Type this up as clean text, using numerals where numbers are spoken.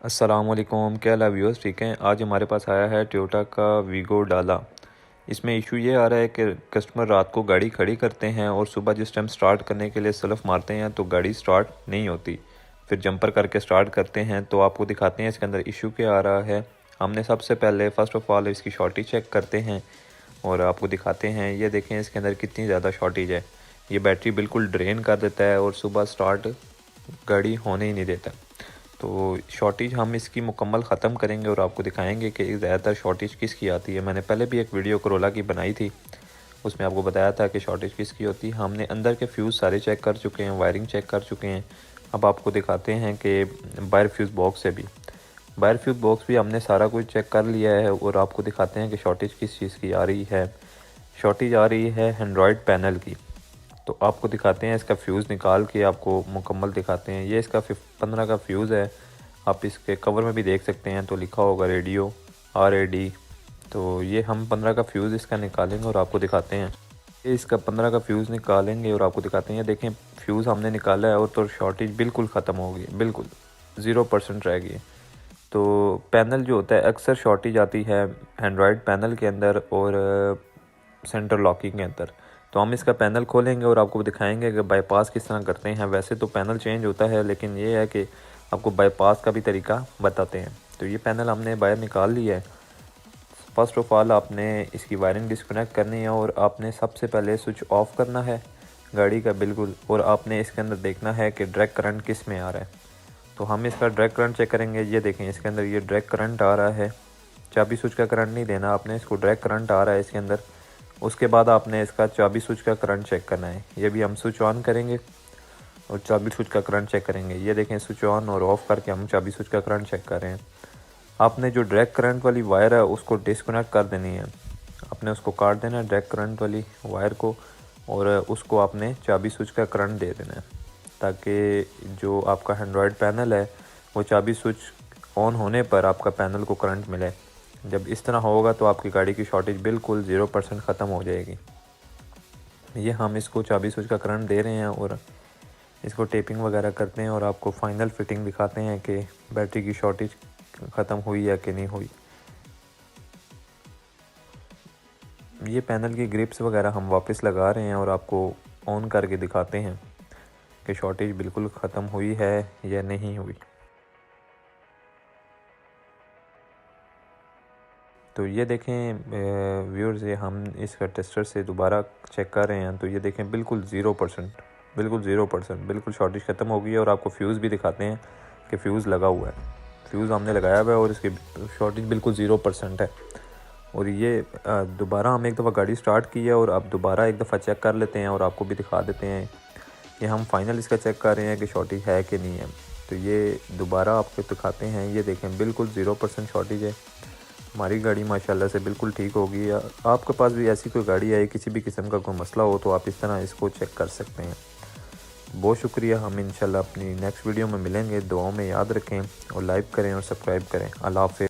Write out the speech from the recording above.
अस्सलामुअलैकुम, क्या हाल है व्यूअर्स? ठीक हैं। आज हमारे पास आया है टोयोटा का वीगो डाला। इसमें इशू ये आ रहा है कि कस्टमर रात को गाड़ी खड़ी करते हैं और सुबह जिस टाइम स्टार्ट करने के लिए सलफ मारते हैं तो गाड़ी स्टार्ट नहीं होती। फिर जंपर करके स्टार्ट करते हैं तो आपको दिखाते हैं इसके अंदर इशू क्या आ रहा है। हमने सबसे पहले फ़र्स्ट ऑफ़ ऑल इसकी शॉर्टेज चेक करते हैं और आपको दिखाते हैं। ये देखें इसके अंदर कितनी ज़्यादा शॉर्टेज है। ये बैटरी बिल्कुल ड्रेन कर देता है और सुबह स्टार्ट गाड़ी होने ही नहीं देता। तो शॉर्टेज हम इसकी मुकम्मल ख़त्म करेंगे और आपको दिखाएंगे कि ज़्यादातर शॉर्टेज किसकी आती है। मैंने पहले भी एक वीडियो करोला की बनाई थी, उसमें आपको बताया था कि शॉर्टेज किसकी होती है। हमने अंदर के फ्यूज़ सारे चेक कर चुके हैं, वायरिंग चेक कर चुके हैं। अब आपको दिखाते हैं कि बाहर फ्यूज़ बॉक्स से भी, बाहर फ्यूज़ बॉक्स भी हमने सारा कुछ चेक कर लिया है और आपको दिखाते हैं कि शॉर्टेज किस चीज़ की आ रही है। शॉर्टेज आ रही है एंड्रॉयड पैनल की। तो आपको दिखाते हैं इसका फ्यूज़ निकाल के, आपको मुकम्मल दिखाते हैं। ये इसका 15 का फ्यूज़ है। आप इसके कवर में भी देख सकते हैं तो लिखा होगा रेडियो RAD। तो ये हम 15 का फ्यूज़ इसका निकालेंगे और आपको दिखाते हैं। ये इसका 15 का फ्यूज़ निकालेंगे और आपको दिखाते हैं। देखें फ्यूज़ हमने निकाला है और तो शॉर्टेज बिल्कुल ख़त्म हो गई, बिल्कुल 0% रह गई। तो पैनल जो होता है, अक्सर शॉर्टेज आती है एंड्रॉयड पैनल के अंदर और सेंटर लॉकिंग के अंदर। तो हम इसका पैनल खोलेंगे और आपको दिखाएंगे कि बाईपास किस तरह करते हैं। वैसे तो पैनल चेंज होता है, लेकिन ये है कि आपको बाईपास का भी तरीका बताते हैं। तो ये पैनल हमने बाहर निकाल लिया है। फ़र्स्ट ऑफ़ ऑल आपने इसकी वायरिंग डिस्कनेक्ट करनी है और आपने सबसे पहले स्विच ऑफ करना है गाड़ी का बिल्कुल, और आपने इसके अंदर देखना है कि डायरेक्ट करंट किस में आ रहा है। तो हम इसका डायरेक्ट करंट चेक करेंगे। ये देखें इसके अंदर ये डायरेक्ट करंट आ रहा है। चाबी स्विच का करंट नहीं देना आपने, इसको डायरेक्ट करंट आ रहा है इसके अंदर। उसके बाद आपने इसका चाबी स्विच का करंट चेक करना है। ये भी हम स्विच ऑन करेंगे और चाबी स्विच का करंट चेक करेंगे। ये देखें स्विच ऑन और ऑफ़ करके हम चाबी स्विच का करंट चेक कर रहे हैं। आपने जो डायरेक्ट करंट वाली वायर है उसको डिस्कनेक्ट कर देनी है। आपने उसको काट देना है डायरेक्ट करंट वाली वायर को, और उसको आपने चाबी स्विच का करंट दे देना है, ताकि जो आपका एंड्रॉयड पैनल है वो चाबी स्विच ऑन होने पर आपका पैनल को करंट मिले। जब इस तरह होगा तो आपकी गाड़ी की शॉर्टेज बिल्कुल 0% ख़त्म हो जाएगी। ये हम इसको चाबी स्विच का करंट दे रहे हैं और इसको टेपिंग वगैरह करते हैं और आपको फ़ाइनल फिटिंग दिखाते हैं कि बैटरी की शॉर्टेज ख़त्म हुई या कि नहीं हुई। ये पैनल की ग्रिप्स वगैरह हम वापस लगा रहे हैं और आपको ऑन करके दिखाते हैं कि शॉर्टेज बिल्कुल ख़त्म हुई है या नहीं हुई। तो ये देखें व्यूअर्स, ये हम इसका टेस्टर से दोबारा चेक कर रहे हैं। तो ये देखें बिल्कुल 0%, बिल्कुल 0%, बिल्कुल शॉर्टेज ख़त्म हो गई है। और आपको फ्यूज़ भी दिखाते हैं कि फ्यूज़ लगा हुआ है। फ्यूज़ हमने लगाया हुआ है और इसकी शॉर्टेज बिल्कुल 0% है। और ये दोबारा हम एक दफ़ा गाड़ी स्टार्ट की है और अब दोबारा एक दफ़ा चेक कर लेते हैं और आपको भी दिखा देते हैं कि हम फाइनल इसका चेक कर रहे हैं कि शॉर्टेज है कि नहीं है। तो ये दोबारा आपको दिखाते हैं। ये देखें बिल्कुल 0% शॉर्टेज है। हमारी गाड़ी माशाल्लाह से बिल्कुल ठीक होगी। आपके पास भी ऐसी कोई गाड़ी है, किसी भी किस्म का कोई मसला हो, तो आप इस तरह इसको चेक कर सकते हैं। बहुत शुक्रिया। हम इंशाल्लाह अपनी नेक्स्ट वीडियो में मिलेंगे। दुआओं में याद रखें और लाइक करें और सब्सक्राइब करें। अल्लाह हाफ़िज़।